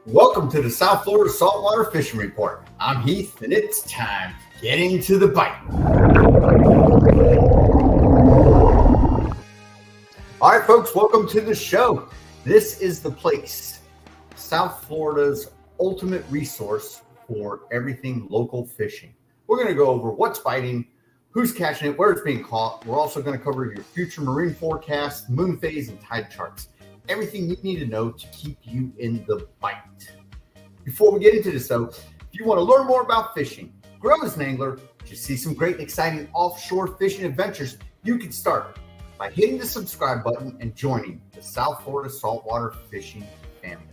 Welcome to the South Florida Saltwater Fishing Report. I'm Heath, and it's time to get into the bite. All right, folks, welcome to the show. This is the place, South Florida's ultimate resource for everything local fishing. We're going to go over what's biting, who's catching it, where it's being caught. We're also going to cover your future marine forecasts, moon phase, and tide charts. Everything you need to know to keep you in the bite. Before we get into this, though, if you want to learn more about fishing, grow as an angler, just see some great and exciting offshore fishing adventures, you can start by hitting the subscribe button and joining the South Florida Saltwater Fishing family.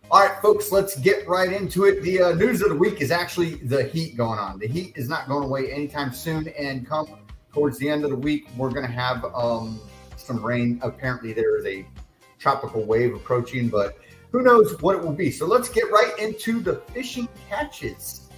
All right, folks, let's get right into it. The news of the week is actually the heat going on. The heat is not going away anytime soon, and come towards the end of the week, we're going to have some rain. Apparently, there is a tropical wave approaching, but who knows what it will be. So let's get right into the fishing catches.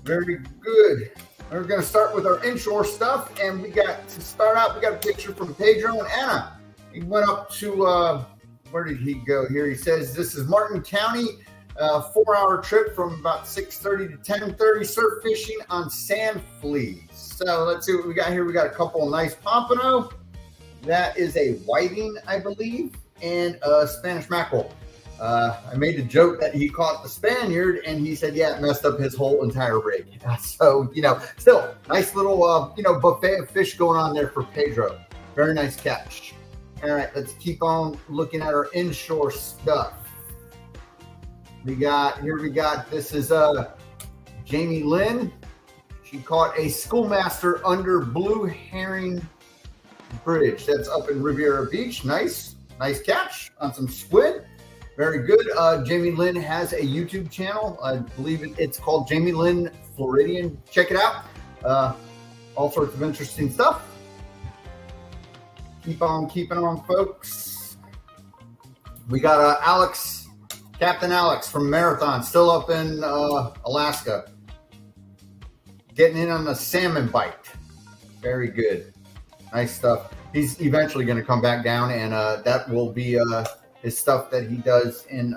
Very good. We're going to start with our inshore stuff, and we got a picture from Pedro and Anna. He went up to where did he go here? He says this is Martin County, 4-hour trip from about 6:30 to 10:30, surf fishing on sand fleas. So let's see what we got here. We got a couple of nice pompano. That is a whiting, I believe, and a Spanish mackerel. I made a joke that he caught the Spaniard, and he said, yeah, it messed up his whole entire rig. So, still nice little, buffet of fish going on there for Pedro. Very nice catch. All right, let's keep on looking at our inshore stuff. This is Jamie Lynn. She caught a schoolmaster under Blue Herring Bridge. That's up in Riviera Beach. Nice catch on some squid. Very good. Jamie Lynn has a YouTube channel. I believe it's called Jamie Lynn Floridian. Check it out. All sorts of interesting stuff. Keep on keeping on, folks. We got Captain Alex from Marathon, still up in Alaska, getting in on the salmon bite. Very good. Nice stuff. He's eventually going to come back down, and that will be his stuff that he does in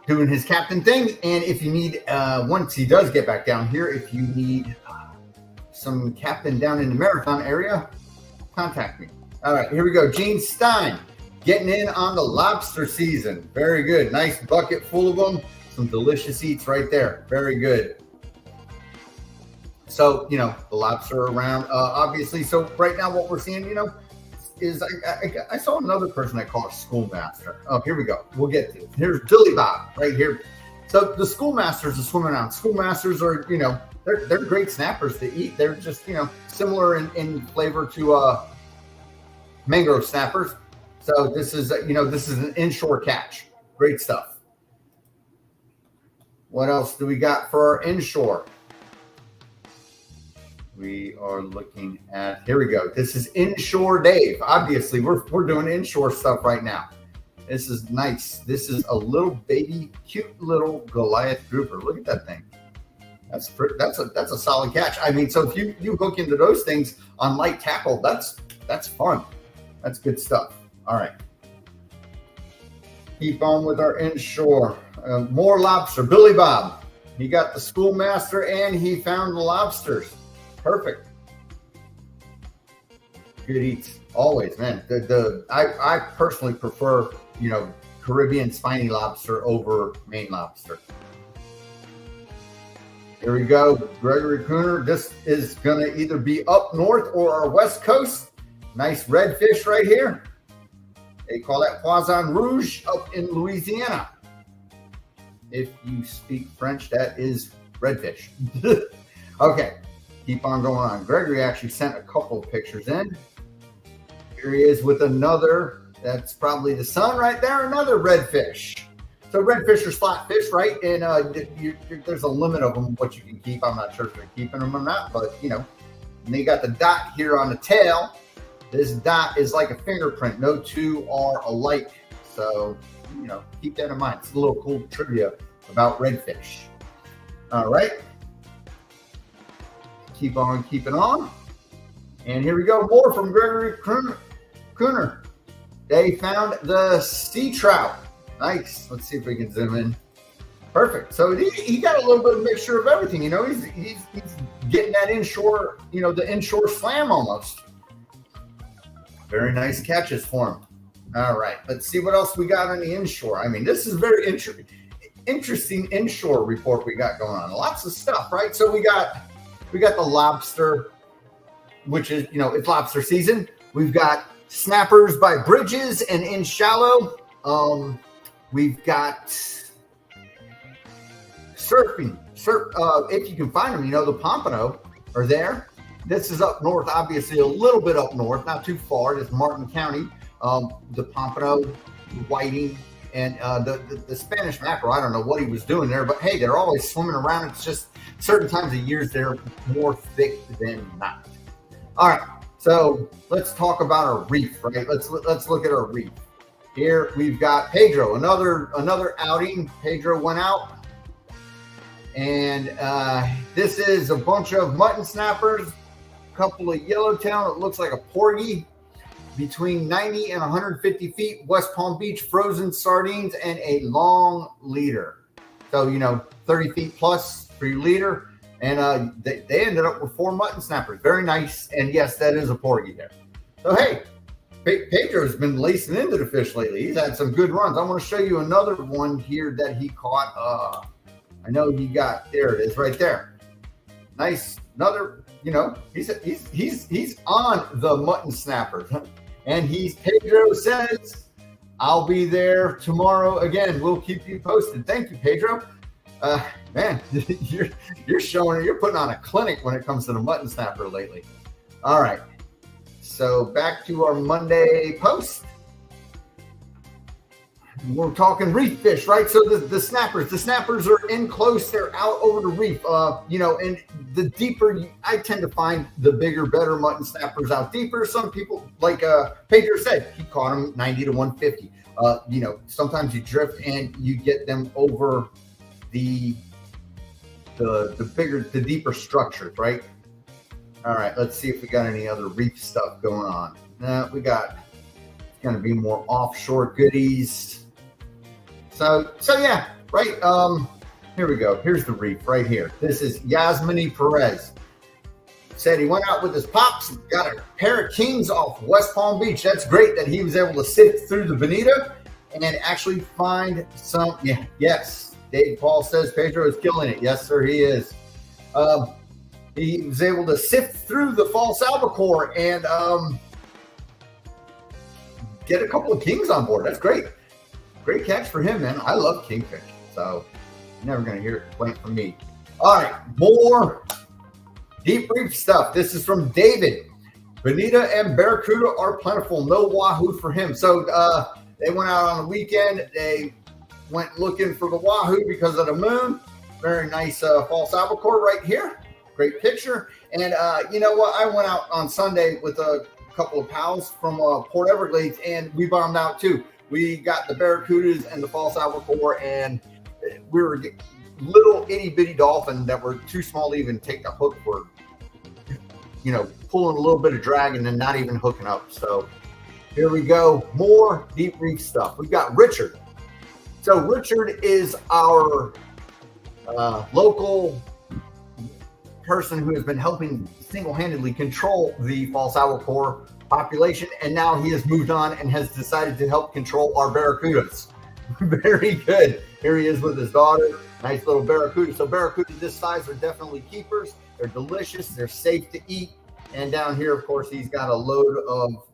doing his captain thing. And if you need, once he does get back down here, if you need some captain down in the Marathon area, contact me. All right, here we go. Gene Stein getting in on the lobster season. Very good. Nice bucket full of them. Some delicious eats right there. Very good. So, the lobster around, obviously. So right now what we're seeing, is I saw another person I call a schoolmaster. Oh, here we go. We'll get to it. Here's Billy Bob right here. So the schoolmasters are swimming around. Schoolmasters are, they're great snappers to eat. They're just, similar in flavor to mangrove snappers. So this is an inshore catch. Great stuff. What else do we got for our inshore? We are looking at, here we go. This is Inshore Dave. Obviously, we're doing inshore stuff right now. This is nice. This is a little baby, cute little Goliath grouper. Look at that thing. That's a solid catch. I mean, so if you hook into those things on light tackle, that's fun. That's good stuff. All right. Keep on with our inshore. More lobster. Billy Bob. He got the schoolmaster and he found the lobsters. Perfect. Good eats. Always, man. I personally prefer, Caribbean spiny lobster over Maine lobster. Here we go. Gregory Cooner. This is going to either be up north or our west coast. Nice redfish right here. They call that Poisson Rouge up in Louisiana. If you speak French, that is redfish. Okay. Keep on going on. Gregory actually sent a couple of pictures in. Here he is with another. That's probably the sun right there. Another redfish. So redfish are slot fish, right? And there's a limit of them, what you can keep. I'm not sure if they're keeping them or not, but and they got the dot here on the tail. This dot is like a fingerprint. No two are alike. So, keep that in mind. It's a little cool trivia about redfish. All right. Keep on keeping on. And here we go. More from Gregory Cooner. They found the sea trout Nice. Let's see if we can zoom in. Perfect. So he got a little bit of mixture of everything. You know, he's getting that inshore, you know, the inshore slam almost. Very nice catches for him. All right. Let's see what else we got on the inshore. I mean, this is very interesting inshore report we got going on. Lots of stuff, right? So we got the lobster, which is, you know, it's lobster season. We've got snappers by Bridges and in shallow. We've got surfing, if you can find them, you know, the pompano are there. This is up north, obviously a little bit up north, not too far. It's Martin County. The pompano, whiting, and the Spanish mackerel. I don't know what he was doing there, but hey, they're always swimming around. It's just certain times of years they're more thick than not. All right, so let's talk about our reef, right? Let's look at our reef. Here we've got Pedro, another outing. Pedro went out, and this is a bunch of mutton snappers, a couple of yellowtail. It looks like a porgy, between 90 and 150 feet. West Palm Beach frozen sardines and a long leader. So, you know, 30 feet plus for your leader. And they ended up with 4 mutton snappers. Very nice. And yes, that is a porgy there. So, hey, Pedro's been lacing into the fish lately. He's had some good runs. I'm going to show you another one here that he caught. I know he got, there it is right there. Nice. Another, you know, he's on the mutton snappers. And Pedro says, I'll be there tomorrow again. We'll keep you posted. Thank you, Pedro. Man, you're putting on a clinic when it comes to the mutton snapper lately. All right. So back to our Monday post. We're talking reef fish, right? So the snappers are in close. They're out over the reef. You know, and the deeper, I tend to find the bigger, better mutton snappers out deeper. Some people, like Pedro said, he caught them 90 to 150. You know, sometimes you drift and you get them over the bigger, the deeper structures, right? All right, let's see if we got any other reef stuff going on. We got, it's going to be more offshore goodies. So yeah, right. Here we go. Here's the reef right here. This is Yasmini Perez. Said he went out with his pops, got a pair of kings off West Palm Beach. That's great that he was able to sift through the bonita and actually find some. Yeah, yes. Dave Paul says Pedro is killing it. Yes, sir, he is. He was able to sift through the false albacore and get a couple of kings on board. That's great. Great catch for him, man. I love kingfish, so you're never going to hear a complaint from me. All right, more deep reef stuff. This is from David. Bonita and barracuda are plentiful. No wahoo for him. So they went out on the weekend. They went looking for the wahoo because of the moon. Very nice false albacore right here. Great picture. And you know what? I went out on Sunday with a couple of pals from Port Everglades, and we bombed out too. We got the barracudas and the false albacore, and we were little itty bitty dolphin that were too small to even take the hook for, you know, pulling a little bit of drag and then not even hooking up. So here we go. More deep reef stuff. We've got Richard. So Richard is our local person who has been helping single-handedly control the false albacore population, and now he has moved on and has decided to help control our barracudas. Very good. Here he is with his daughter. Nice little barracuda. So barracudas this size are definitely keepers. They're delicious. They're safe to eat. And down here, of course, he's got a load of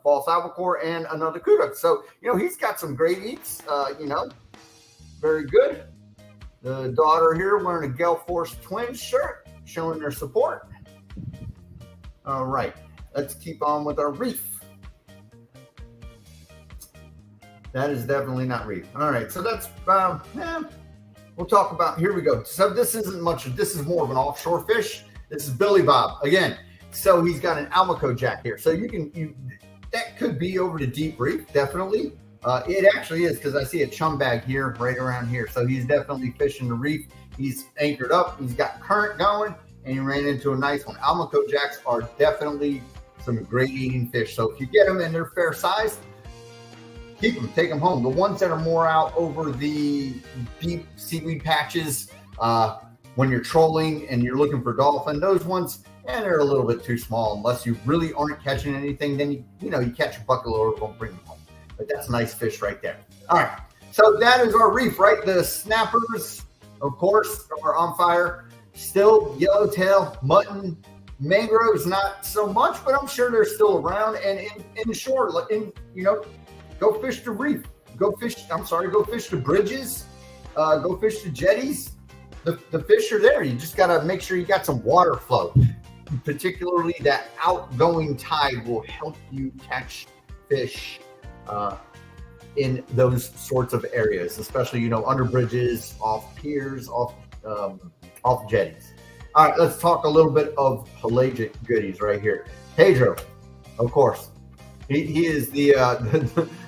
false albacore and another cuda. So, you know, he's got some great eats, you know, very good. The daughter here wearing a Gale Force Twins shirt, showing their support. All right, let's keep on with our reef. That is definitely not reef. All right, so that's, we'll talk about, here we go. So this isn't much, this is more of an offshore fish. This is Billy Bob, again. So he's got an Almaco jack here. So that could be over to deep reef, definitely. It actually is, because I see a chum bag here, right around here. So he's definitely fishing the reef. He's anchored up. He's got current going, and he ran into a nice one. Almaco jacks are definitely some great eating fish. So if you get them and they're fair size, keep them, take them home. The ones that are more out over the deep seaweed patches, when you're trolling and you're looking for dolphin, those ones, they're a little bit too small. Unless you really aren't catching anything, then you catch a bucket load of them, bring them home. But that's a nice fish right there. All right, so that is our reef, right? The snappers, of course, are on fire. Still yellowtail, mutton, mangroves, not so much, but I'm sure they're still around. And inshore, go fish the reef. Go fish the bridges. Go fish the jetties. The fish are there. You just got to make sure you got some water flow. Particularly that outgoing tide will help you catch fish in those sorts of areas, especially, under bridges, off piers, off jetties. All right, let's talk a little bit of pelagic goodies right here. Pedro, of course, he is the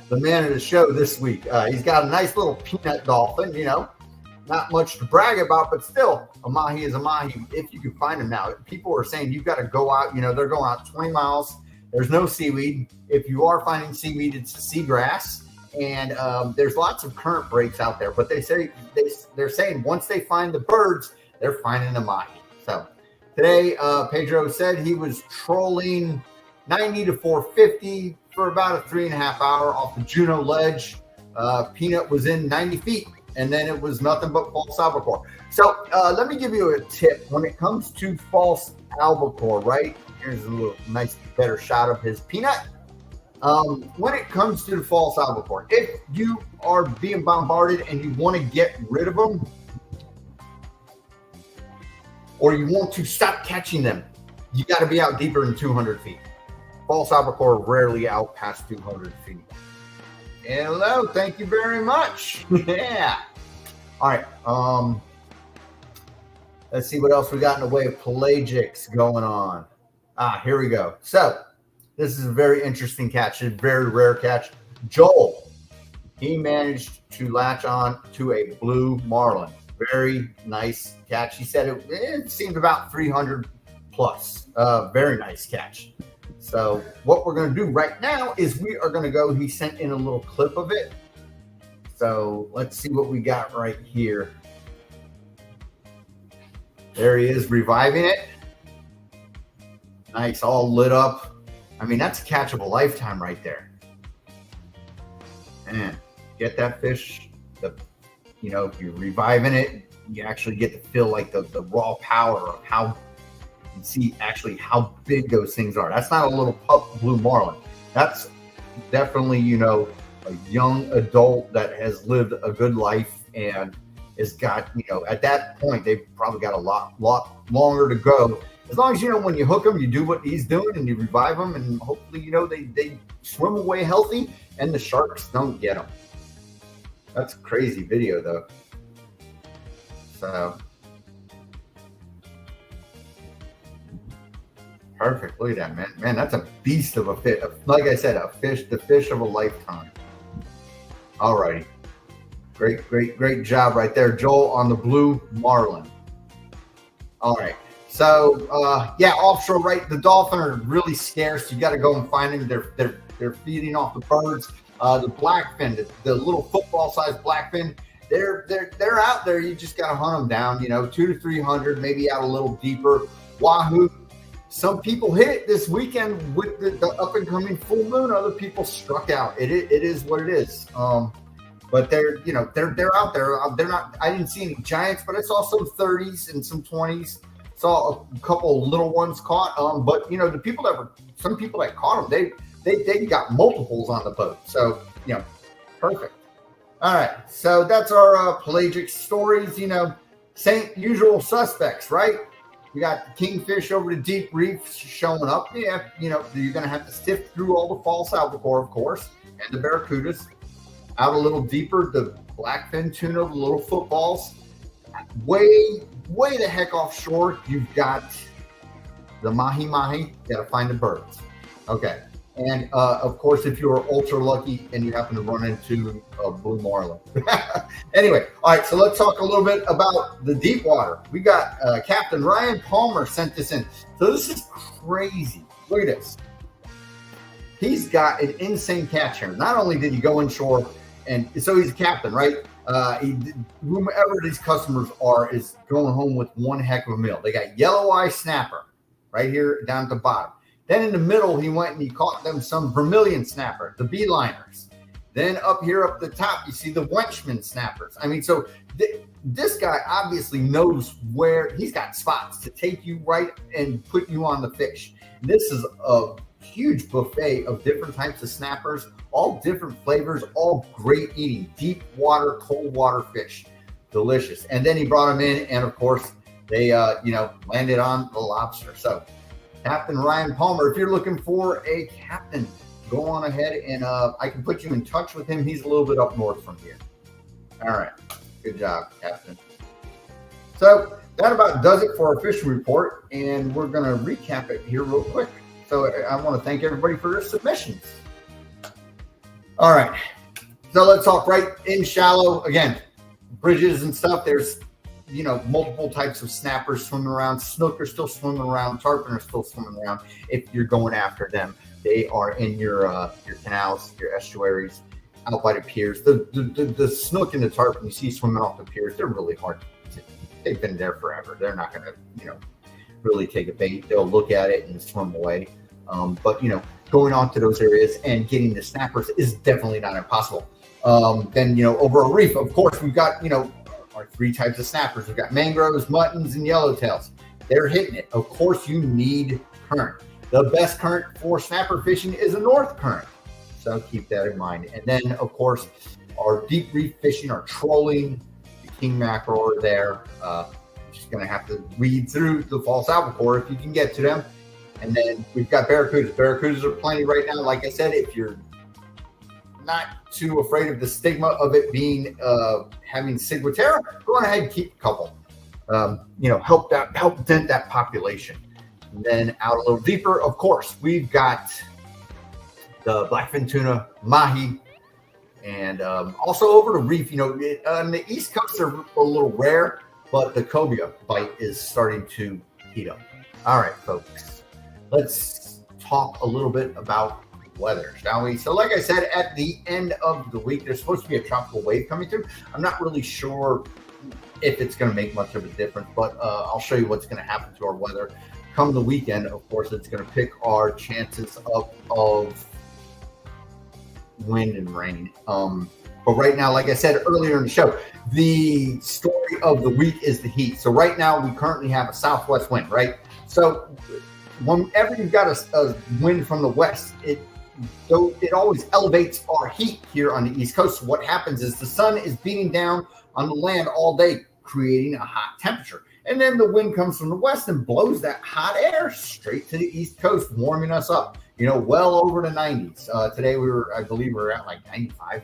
man of the show this week. He's got a nice little peanut dolphin, not much to brag about, but still, a mahi is a mahi if you can find them now. People are saying you've got to go out, they're going out 20 miles. There's no seaweed. If you are finding seaweed, it's seagrass. And there's lots of current breaks out there, but they're saying once they find the birds, they're finding the mahi. So today, Pedro said he was trolling 90 to 450 for about a 3.5 hour off the Juno ledge. Peanut was in 90 feet, and then it was nothing but false albacore. So let me give you a tip when it comes to false albacore, right? Here's a little nice, better shot of his peanut. When it comes to the false albacore, if you are being bombarded and you want to get rid of them, or you want to stop catching them, you got to be out deeper than 200 feet. False albacore rarely out past 200 feet. Hello, thank you very much. Yeah. All right. Let's see what else we got in the way of pelagics going on. Here we go. So this is a very interesting catch, a very rare catch. Joel, he managed to latch on to a blue marlin. Very nice catch. He said it seemed about 300 plus. Very nice catch. So what we're going to do right now is we are going to go, he sent in a little clip of it. So let's see what we got right here. There he is reviving it. Nice, all lit up. I mean, that's a catch of a lifetime right there. And get that fish, if you're reviving it, you actually get to feel like the raw power of how you see actually how big those things are. That's not a little pup blue marlin. That's definitely, a young adult that has lived a good life and has got, at that point, they've probably got a lot longer to go. As long as, when you hook them, you do what he's doing and you revive them, and hopefully, they swim away healthy and the sharks don't get them. That's a crazy video, though. So, perfect. Look at that, man. Man, that's a beast of a fish. Like I said, the fish of a lifetime. All righty. Great job right there, Joel, on the blue marlin. All right. So, offshore, right? The dolphin are really scarce. You got to go and find them. They're feeding off the birds. The blackfin, the little football-sized blackfin, they're out there. You just got to hunt them down. 200 to 300, maybe out a little deeper. Wahoo. Some people hit it this weekend with the up-and-coming full moon. Other people struck out. It is what it is. But they're out there. They're not. I didn't see any giants, but I saw some 30s and some 20s. Saw a couple little ones caught. But some people that caught them, they got multiples on the boat. So perfect. All right. So that's our pelagic stories. Same usual suspects, right? We got the kingfish over the deep reefs showing up. Yeah, you're going to have to sift through all the false albacore, of course, and the barracudas. Out a little deeper, the blackfin tuna, the little footballs. Way the heck offshore, you've got the mahi-mahi. You got to find the birds. Okay. And, of course, if you're ultra lucky and you happen to run into a blue marlin. Anyway, all right, so let's talk a little bit about the deep water. We got Captain Ryan Palmer sent this in. So this is crazy. Look at this. he's got an insane catch here. Not only did he go inshore, and so he's a captain, right? Whomever these customers are is going home with one heck of a meal. They got yellow eye snapper right here down at the bottom. Then in the middle, he went and he caught them some vermilion snapper, the beeliners. Then up here up the top, you see the Wenchman snappers. I mean, so this guy obviously knows where he's got spots to take you right and put you on the fish. This is a huge buffet of different types of snappers, all different flavors, all great eating, deep water, cold water fish, delicious. And then he brought them in, and of course they, landed on the lobster. So Captain Ryan Palmer, if you're looking for a captain, go on ahead and I can put you in touch with him. He's a little bit up north from here. All right, good job, Captain. So that about does it for our fishing report, and we're going to recap it here real quick. So I want to thank everybody for their submissions. All right, so let's talk right in shallow. Again, bridges and stuff, there's, multiple types of snappers swimming around. Snook are still swimming around. Tarpon are still swimming around if you're going after them. They are in your canals, your estuaries, out by the piers. The snook and the tarpon you see swimming off the piers, they're really hard. They've been there forever. They're not going to, really take a bait. They'll look at it and swim away. But going on to those areas and getting the snappers is definitely not impossible. Then, over a reef, of course, we've got, our three types of snappers. We've got mangroves, muttons, and yellowtails. They're hitting it. Of course, you need current. The best current for snapper fishing is a north current. So keep that in mind. And then, of course, our deep reef fishing, our trolling, the king mackerel are there. Just going to have to weed through the false albacore if you can get to them. And then we've got barracudas. Barracudas are plenty right now. Like I said, if you're not too afraid of the stigma of it being having ciguatera, go on ahead and keep a couple. Help dent that population. And then out a little deeper, of course, we've got the blackfin tuna, mahi, and also over the reef. On the East Coast, they're a little rare, but the cobia bite is starting to heat up. All right, folks, let's talk a little bit about weather, shall we? So like I said, at the end of the week, there's supposed to be a tropical wave coming through. I'm not really sure if it's going to make much of a difference, but I'll show you what's going to happen to our weather. Come the weekend, of course, it's going to pick our chances up of wind and rain. But right now, like I said earlier in the show, the story of the week is the heat. So right now, we currently have a southwest wind, right? So whenever you've got a wind from the west, it always elevates our heat here on the East Coast. So what happens is the sun is beating down on the land all day, creating a hot temperature. And then the wind comes from the west and blows that hot air straight to the East Coast, warming us up, well over the 90s. Today I believe we were at like 95,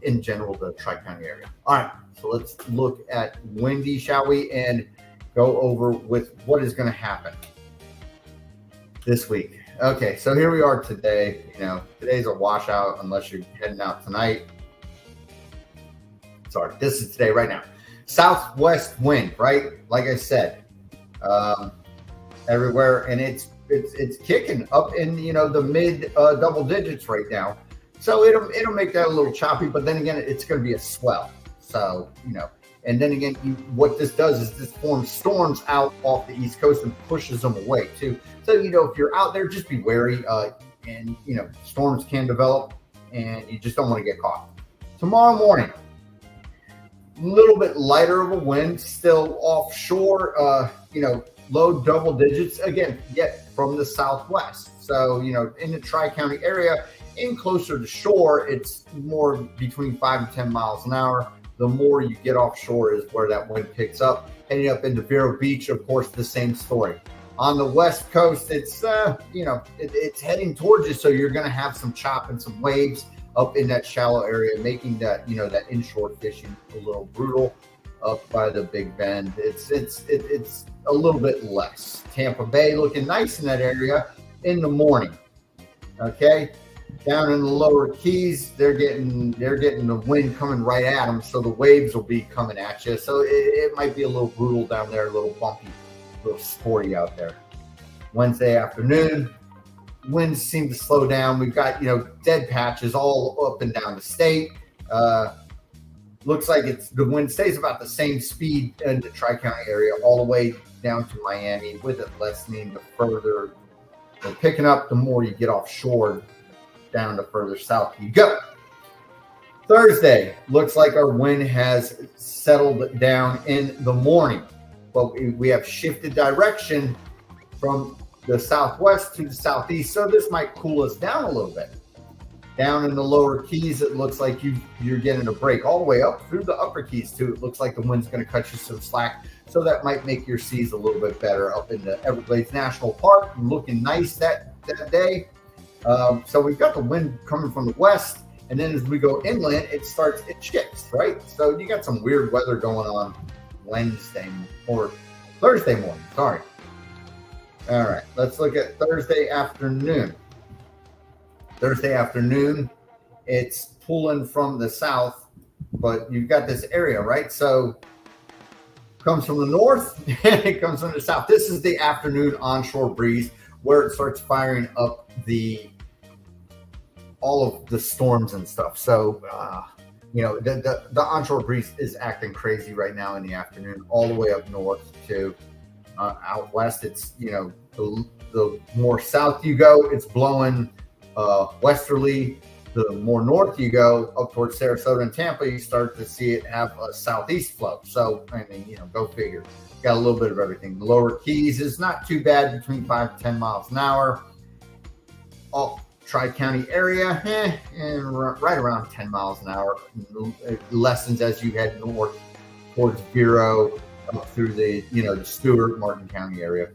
in general, the Tri-County area. All right, so let's look at windy, shall we? And go over with what is going to happen this week. Okay, so here we are today. Today's a washout unless you're heading out tonight. Sorry, this is today right now. Southwest wind, right? Like I said, everywhere, and it's kicking up in the mid double digits right now. So it'll make that a little choppy, but then again, it's going to be a swell. So and then again, what this does is this forms storms out off the East Coast and pushes them away too. So if you're out there, just be wary. And storms can develop, and you just don't want to get caught. Tomorrow morning, a little bit lighter of a wind, still offshore. Low double digits again, yet from the southwest. So in the Tri-County area, in closer to shore, it's more between 5 to 10 miles an hour. The more you get offshore is where that wind picks up. Heading up into Vero Beach, of course, the same story. On the west coast, it's it's heading towards you, so you're going to have some chop and some waves up in that shallow area, making that that inshore fishing a little brutal. Up by the Big Bend, it's a little bit less. Tampa Bay looking nice in that area in the morning. Okay. Down in the lower Keys, they're getting the wind coming right at them, so the waves will be coming at you. So it might be a little brutal down there, a little bumpy, a little sporty out there. Wednesday afternoon, winds seem to slow down. We've got, dead patches all up and down the state. Looks like the wind stays about the same speed in the Tri-County area all the way down to Miami, with it lessening the further they're picking up, the more you get offshore, down the further south you go. Thursday, looks like our wind has settled down in the morning, but we have shifted direction from the southwest to the southeast, so this might cool us down a little bit. Down in the lower Keys, it looks like you're getting a break. All the way up through the upper Keys, too, it looks like the wind's going to cut you some slack, so that might make your seas a little bit better up in the Everglades National Park. Looking nice that day. So we've got the wind coming from the west, and then as we go inland, it shifts, right? So you got some weird weather going on Thursday morning, sorry. All right, let's look at Thursday afternoon. Thursday afternoon, it's pulling from the south, but you've got this area, right? So it comes from the north and it comes from the south. This is the afternoon onshore breeze where it starts firing up all of the storms and stuff. So, the onshore breeze is acting crazy right now in the afternoon, all the way up north to out west. It's, the more south you go, it's blowing westerly. The more north you go, up towards Sarasota and Tampa, you start to see it have a southeast flow. So, go figure. Got a little bit of everything. The lower Keys is not too bad, between 5 to 10 miles an hour. All Tri-County area, and right around 10 miles an hour. It lessens as you head north towards Vero, up through the Stewart, Martin County area.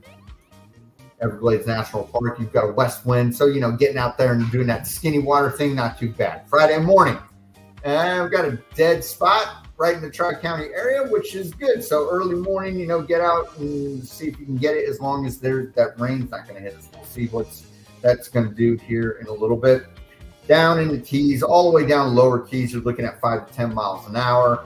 Everglades National Park, you've got a west wind, so getting out there and doing that skinny water thing, not too bad. Friday morning, and we've got a dead spot right in the Tri-County area, which is good. So early morning, get out and see if you can get it, as long as that rain's not going to hit us. We'll see what that's going to do here in a little bit. Down in the Keys, all the way down lower Keys, you're looking at 5 to 10 miles an hour.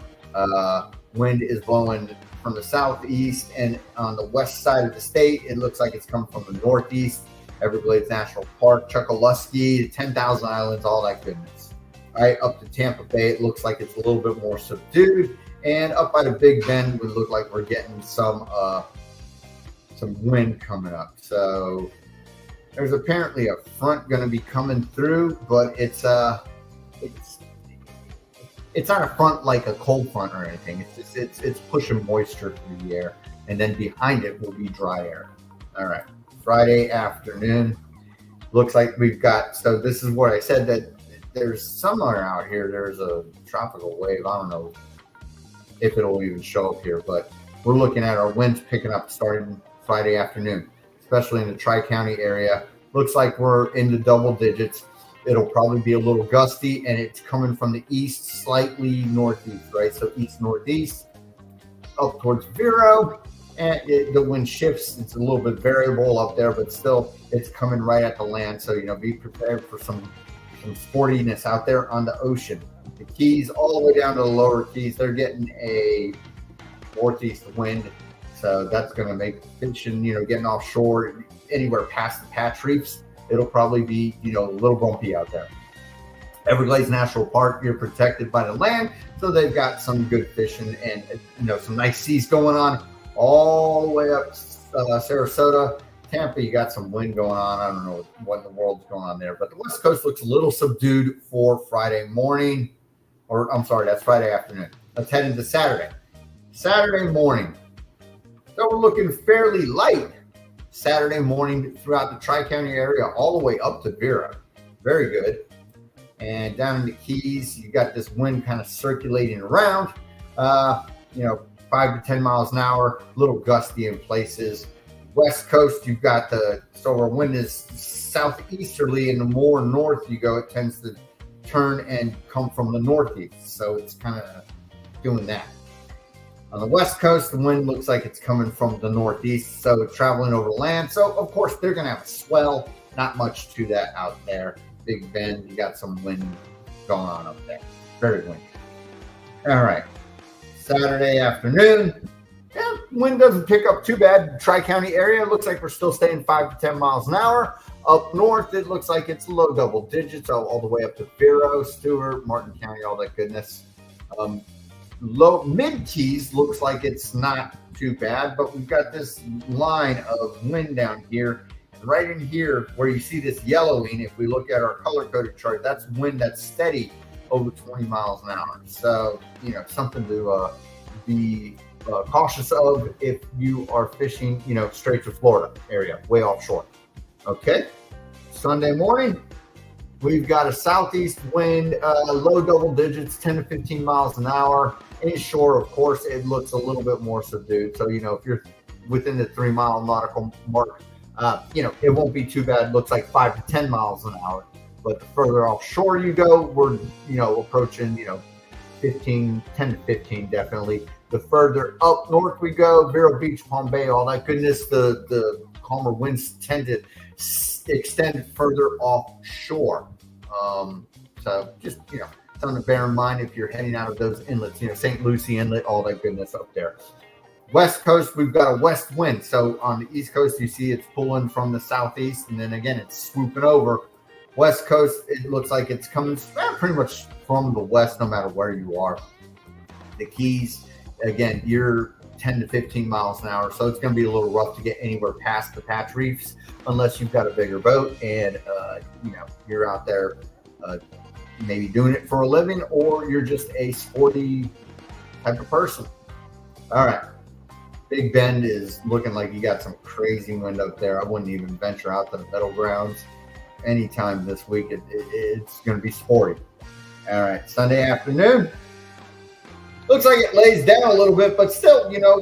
Wind is blowing from the southeast, and on the west side of the state, it looks like it's coming from the northeast. Everglades National Park, Chokoloskee, 10,000 Islands, all that goodness. All right, up to Tampa Bay, it looks like it's a little bit more subdued, and up by the Big Bend, we look like we're getting some wind coming up. So there's apparently a front going to be coming through, but it's not a front like a cold front or anything. It's pushing moisture through the air, and then behind it will be dry air. All right, Friday afternoon, looks like we've got. So this is what I said, that there's somewhere out here. There's a tropical wave. I don't know if it'll even show up here, but we're looking at our winds picking up starting Friday afternoon, especially in the Tri-County area. Looks like we're in the double digits. It'll probably be a little gusty, and it's coming from the east, slightly northeast, right? So east-northeast, up towards Vero, and the wind shifts. It's a little bit variable up there, but still, it's coming right at the land. So, be prepared for some sportiness out there on the ocean. The Keys, all the way down to the lower Keys, they're getting a northeast wind. So that's going to make fishing, getting offshore anywhere past the patch reefs, it'll probably be, a little bumpy out there. Everglades National Park, you're protected by the land, so they've got some good fishing and, some nice seas going on all the way up Sarasota. Tampa, you got some wind going on. I don't know what in the world's going on there, but the West Coast looks a little subdued for Friday morning, or I'm sorry, that's Friday afternoon. Let's head into Saturday. Saturday morning. So we're looking fairly light Saturday morning throughout the Tri-County area, all the way up to Vero. Very good. And down in the Keys, you got this wind kind of circulating around, 5 to 10 miles an hour, a little gusty in places. West Coast, you've got our wind is southeasterly, and the more north you go, it tends to turn and come from the northeast. So it's kind of doing that. On the West Coast, the wind looks like it's coming from the northeast, so traveling over land. So, of course, they're going to have a swell. Not much to that out there. Big Bend, you got some wind going on up there. Very windy. All right. Saturday afternoon. Wind doesn't pick up too bad. Tri-County area, looks like we're still staying 5 to 10 miles an hour. Up north, it looks like it's low double digits, all the way up to Vero, Stewart, Martin County, all that goodness. Low mid keys looks like it's not too bad, but we've got this line of wind down here. And right in here where you see this yellowing, if we look at our color-coded chart, that's wind that's steady over 20 miles an hour. So, you know, something to be cautious of if you are fishing, you know, Straits of Florida area, way offshore. Okay, Sunday morning, we've got a southeast wind, low double digits, 10 to 15 miles an hour. Inshore, of course, it looks a little bit more subdued. So, you know, if you're within the 3 mile nautical mark, you know, it won't be too bad. It looks like 5 to 10 miles an hour. But the further offshore you go, we're, you know, approaching, you know, 10 to 15 definitely. The further up north we go, Vero Beach, Palm Bay, all that goodness, the calmer winds tend to extend further offshore. So just, you know, something to bear in mind if you're heading out of those inlets, you know, St. Lucie Inlet, all that goodness up there. West Coast, we've got a west wind. So on the East Coast, you see it's pulling from the southeast, and then again, it's swooping over. West Coast, it looks like it's coming pretty much from the west, no matter where you are. The Keys, again, you're 10 to 15 miles an hour, so it's going to be a little rough to get anywhere past the patch reefs unless you've got a bigger boat and, you know, you're out there maybe doing it for a living, or you're just a sporty type of person. All right. Big Bend is looking like you got some crazy wind up there. I wouldn't even venture out to the middle grounds anytime this week. It's going to be sporty. All right. Sunday afternoon. Looks like it lays down a little bit, but still, you know,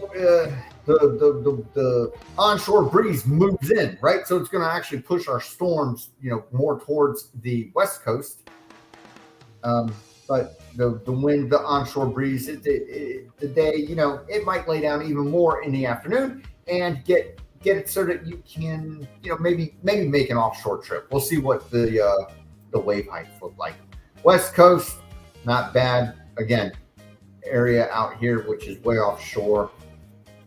the onshore breeze moves in, right? So it's going to actually push our storms, you know, more towards the west coast. But the wind, the onshore breeze, the day, you know, it might lay down even more in the afternoon and get it so that you can, you know, maybe make an offshore trip. We'll see what the wave heights look like. West Coast, not bad. Again, area out here, which is way offshore.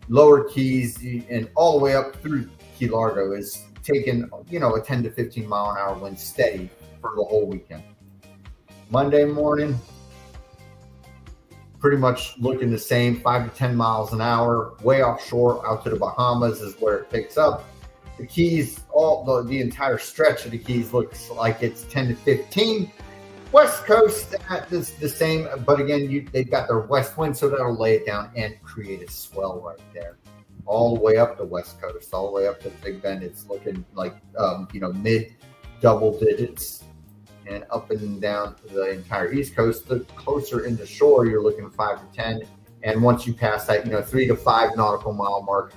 Lower Keys and all the way up through Key Largo is taking, you know, a 10 to 15 mile an hour wind steady for the whole weekend. Monday morning, pretty much looking the same, 5 to 10 miles an hour, way offshore out to the Bahamas is where it picks up. The Keys, all the entire stretch of the Keys looks like it's 10 to 15. West Coast, is the same, but again, they've got their west wind, so that'll lay it down and create a swell right there. All the way up the West Coast, all the way up to Big Bend, it's looking like, you know, mid double digits. And up and down the entire East Coast, the closer into shore, you're looking 5 to 10. And once you pass that, you know, 3 to 5 nautical mile mark,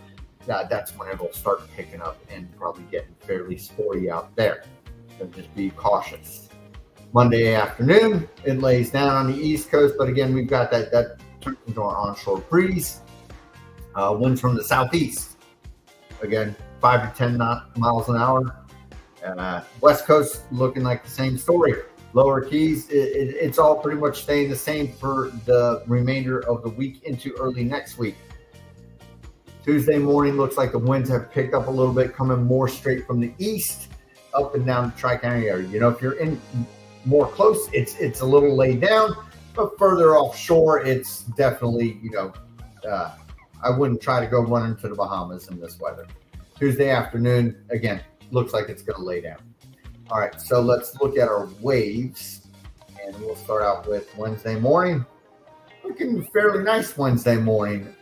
that's when it'll start picking up and probably getting fairly sporty out there. So just be cautious. Monday afternoon, it lays down on the East Coast, but again, we've got that turns into our onshore breeze. Winds from the southeast. Again, 5 to 10 miles an hour. West Coast looking like the same story. Lower Keys, it's all pretty much staying the same for the remainder of the week into early next week. Tuesday morning looks like the winds have picked up a little bit, coming more straight from the east up and down the Tri-County area. You know, if you're in more close, it's a little laid down, but further offshore, it's definitely, you know, I wouldn't try to go run into the Bahamas in this weather. Tuesday afternoon, again, looks like it's going to lay down. All right, so let's look at our waves, and we'll start out with Wednesday morning. Looking fairly nice Wednesday morning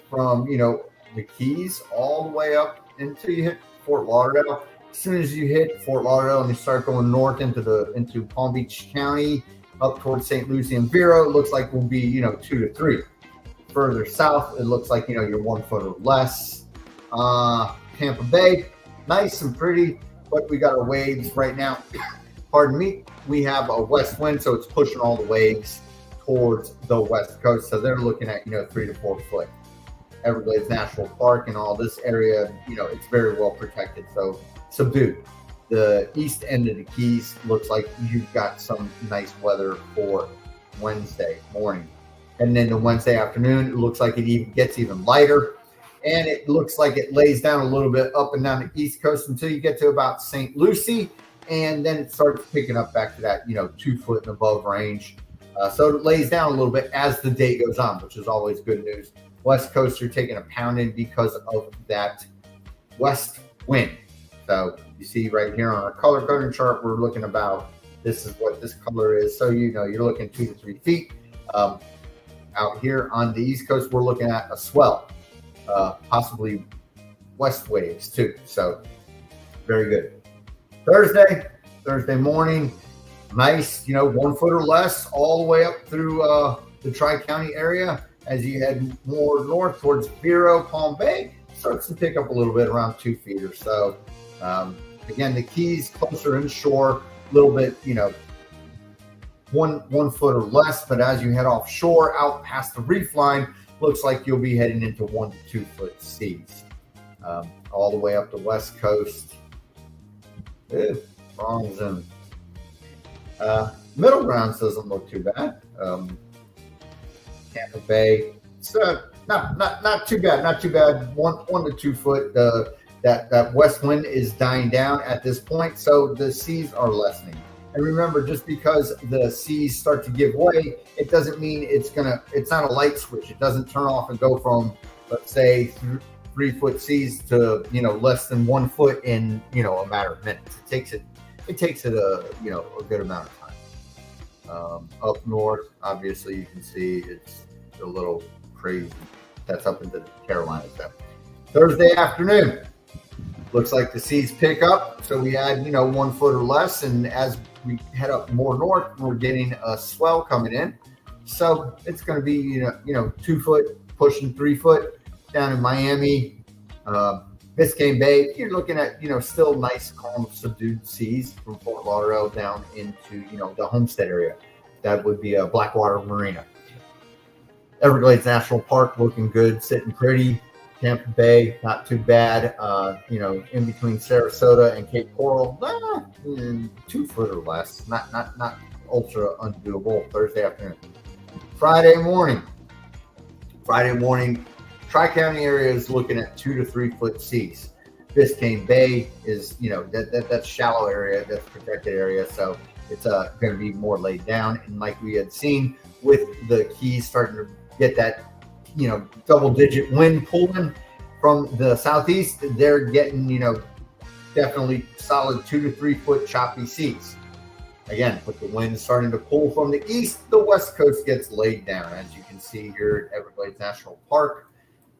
from, you know, the Keys all the way up until you hit Fort Lauderdale. As soon as you hit Fort Lauderdale and you start going north into Palm Beach County, up towards St. Lucie and Vero, it looks like we'll be, you know, 2 to 3. Further south, it looks like, you know, you're 1 foot or less. Tampa Bay, nice and pretty, but we got our waves right now. Pardon me. We have a west wind, so it's pushing all the waves towards the west coast. So they're looking at, you know, 3 to 4 foot. Everglades National Park and all this area, you know, it's very well protected. So subdued. The east end of the Keys looks like you've got some nice weather for Wednesday morning. And then the Wednesday afternoon, it looks like it even gets even lighter. and it looks like it lays down a little bit up and down the East Coast until you get to about St. Lucie, and then it starts picking up back to that 2 foot and above range. So it lays down a little bit as the day goes on, which is always good news. West Coast, you're taking a pounding because of that west wind. So you see right here on our color coding chart, we're looking about, this is what this color is. So you're looking 2 to 3 feet. Out here on the East Coast, we're looking at a swell, possibly west waves too. So very good. Thursday morning, nice, 1 foot or less all the way up through the Tri-County area. As you head more north towards Vero, Palm Bay, starts to pick up a little bit around 2 feet or so. Again, the Keys closer inshore, a little bit, 1 foot or less, but as you head offshore out past the reef line, looks like you'll be heading into 1 to 2 foot seas. All the way up the West Coast. Wrong zone. Middle grounds doesn't look too bad. Tampa Bay, it's not too bad. Not too bad. 1 to 2 foot. That west wind is dying down at this point, so the seas are lessening. And remember, just because the seas start to give way, it doesn't mean it's not a light switch. It doesn't turn off and go from, let's say, 3 foot seas to less than 1 foot in a matter of minutes. It takes it a good amount of time. Up north, obviously you can see it's a little crazy. That's up into the Carolinas. Thursday afternoon, looks like the seas pick up. So we had 1 foot or less, and as we head up more north, we're getting a swell coming in. So it's going to be 2 foot pushing 3 foot down in Miami, Biscayne Bay. You're looking at still nice, calm, subdued seas from Fort Lauderdale down into the Homestead area. That would be a Blackwater Marina. Everglades National Park looking good, sitting pretty. Tampa Bay, not too bad. In between Sarasota and Cape Coral, 2 foot or less. Not ultra undoable. Thursday afternoon. Friday morning, Tri-County area is looking at 2 to 3 foot seas. Biscayne Bay is, that's shallow area, that's protected area, so it's going to be more laid down. And like we had seen with the Keys starting to get that, double-digit wind pulling from the southeast, they're getting, definitely solid 2 to 3 foot choppy seas. Again, with the wind starting to pull from the east, the West Coast gets laid down, as you can see here at Everglades National Park.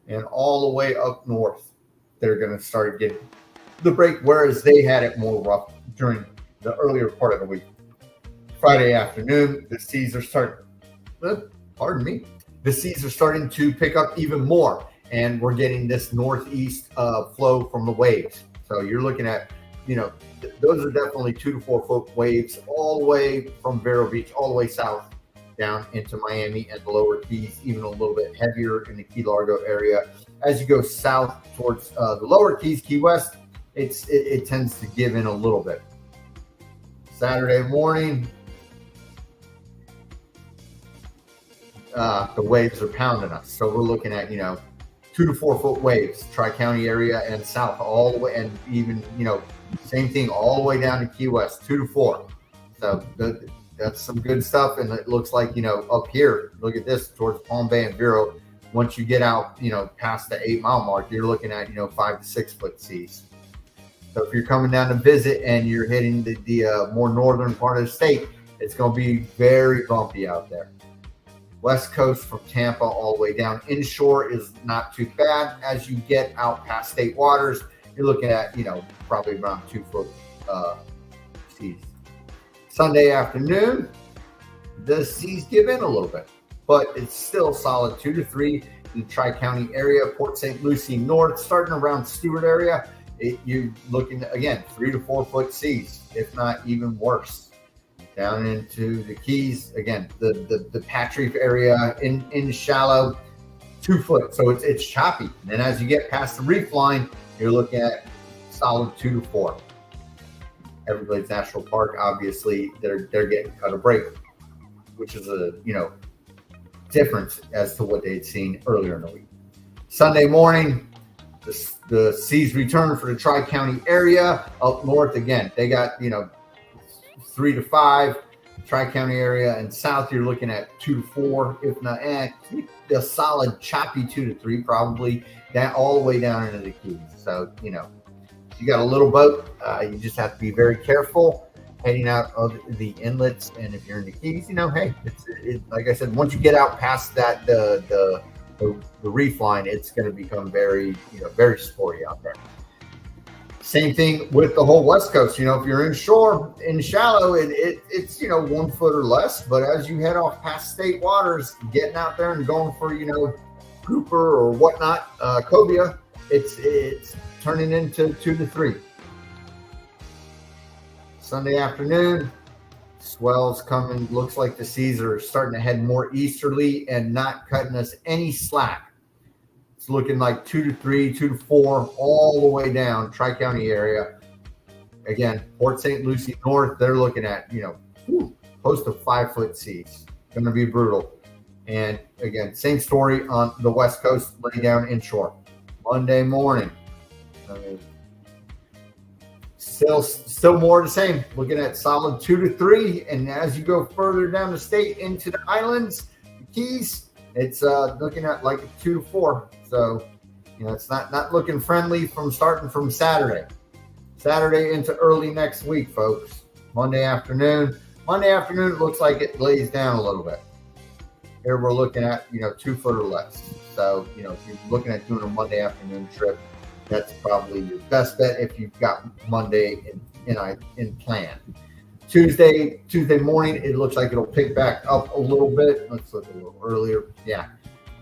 And all the way up north, they're going to start getting the break, whereas they had it more rough during the earlier part of the week. Friday afternoon, the seas are starting, the seas are starting to pick up even more, and we're getting this northeast flow from the waves. So you're looking at, those are definitely 2 to 4 foot waves all the way from Vero Beach, all the way south down into Miami and the lower Keys, even a little bit heavier in the Key Largo area. As you go south towards the lower Keys, Key West, it tends to give in a little bit. Saturday morning, the waves are pounding us. So we're looking at, 2 to 4 foot waves, Tri-County area and south all the way, and even, same thing all the way down to Key West, 2 to 4. So that's some good stuff. And it looks like, up here, look at this towards Palm Bay and Vero. Once you get out, past the 8 mile mark, you're looking at, 5 to 6 foot seas. So if you're coming down to visit and you're hitting the more northern part of the state, it's going to be very bumpy out there. West Coast from Tampa all the way down. Inshore is not too bad. As you get out past state waters, you're looking at, probably around 2 foot seas. Sunday afternoon, the seas give in a little bit, but it's still solid 2 to 3 in the Tri-County area. Port St. Lucie north, starting around Stewart area, you're looking at, again, 3 to 4 foot seas, if not even worse. Down into the Keys, again, the Patch Reef area in shallow, 2 foot. So it's choppy. And then as you get past the reef line, you're looking at solid 2 to 4. Everglades National Park, obviously, they're getting cut a break, which is a difference as to what they had seen earlier in the week. Sunday morning, The seas return for the Tri-County area. Up north, again, they got, 3 to 5. Tri-County area, and south you're looking at 2 to 4, if not a solid choppy 2 to 3, probably that all the way down into the Keys. So if you got a little boat, you just have to be very careful heading out of the inlets. And if you're in the Keys, hey, it's like I said, once you get out past that the reef line, it's going to become very very sporty out there. Same thing with the whole West Coast. If you're inshore, in shallow, it's 1 foot or less. But as you head off past state waters, getting out there and going for grouper or whatnot, cobia, it's turning into 2 to 3. Sunday afternoon, swells coming. Looks like the seas are starting to head more easterly and not cutting us any slack. It's looking like 2 to 3, 2 to 4, all the way down Tri-County area. Again, Port St. Lucie North, they're looking at, close to 5 foot seas. Going to be brutal. And again, same story on the West Coast, lay down inshore. Monday morning. Still more the same. Looking at solid 2 to 3. And as you go further down the state into the islands, the Keys, it's looking at like 2 to 4. So, it's not looking friendly from starting from Saturday into early next week, folks. Monday afternoon, it looks like it lays down a little bit. Here we're looking at, 2 foot or less. So, if you're looking at doing a Monday afternoon trip, that's probably your best bet if you've got Monday in plan. Tuesday morning, it looks like it'll pick back up a little bit. Let's look a little earlier. Yeah.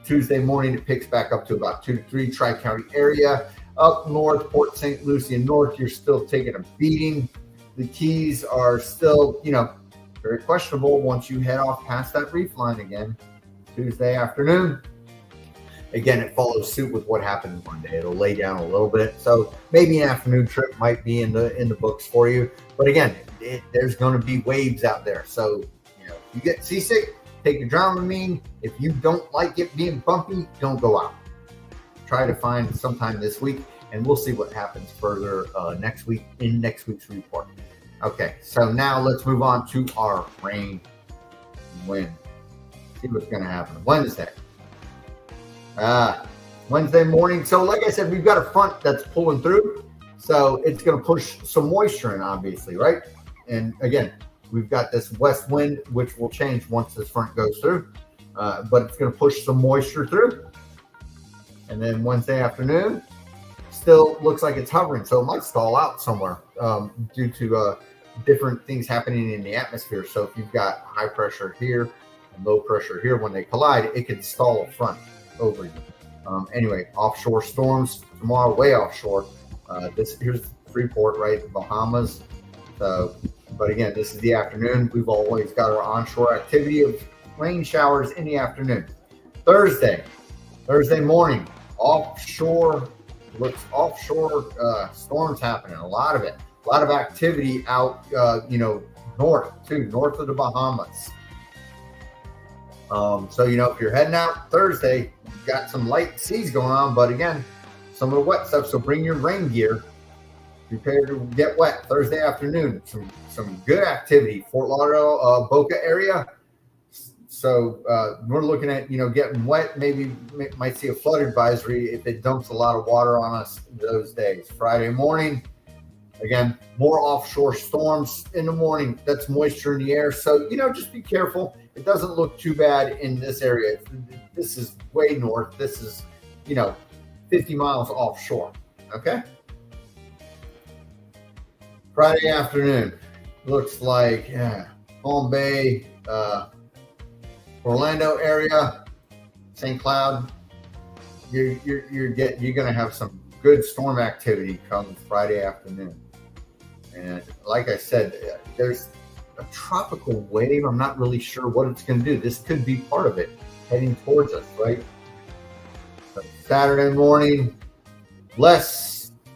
Tuesday morning, it picks back up to about 2 to 3 Tri-County area. Up north, Port St. Lucie and north, you're still taking a beating. The Keys are still, very questionable once you head off past that reef line again. Tuesday afternoon, again, it follows suit with what happened Monday. It'll lay down a little bit. So maybe an afternoon trip might be in the books for you. But again, there's going to be waves out there. So, if you get seasick, take your Dramamine. If you don't like it being bumpy, don't go out. Try to find sometime this week, and we'll see what happens further next week in next week's report. Okay, so now let's move on to our rain and wind. See what's going to happen Wednesday. Wednesday morning. So like I said, we've got a front that's pulling through. So it's going to push some moisture in, obviously, right? And again, we've got this west wind, which will change once this front goes through. But it's going to push some moisture through. And then Wednesday afternoon, still looks like it's hovering. So it might stall out somewhere due to different things happening in the atmosphere. So if you've got high pressure here and low pressure here, when they collide, it could stall a front over you. Anyway, offshore storms tomorrow, way offshore. Here's Freeport, right? Bahamas. But again, this is the afternoon. We've always got our onshore activity of rain showers in the afternoon. Thursday morning, offshore storms happening. A lot of it. A lot of activity out, north of the Bahamas. So, if you're heading out Thursday, you've got some light seas going on, but again, some of the wet stuff. So bring your rain gear. Prepare to get wet Thursday afternoon. Some good activity. Fort Lauderdale, BOCA area. So we're looking at, getting wet. Maybe might see a flood advisory if it dumps a lot of water on us those days. Friday morning, again, more offshore storms in the morning. That's moisture in the air. So, just be careful. It doesn't look too bad in this area. This is way north. This is, 50 miles offshore. Okay. Friday afternoon, looks like Palm Bay, Orlando area, St. Cloud. You're going to have some good storm activity come Friday afternoon. And like I said, there's a tropical wave. I'm not really sure what it's going to do. This could be part of it heading towards us, right? So Saturday morning, a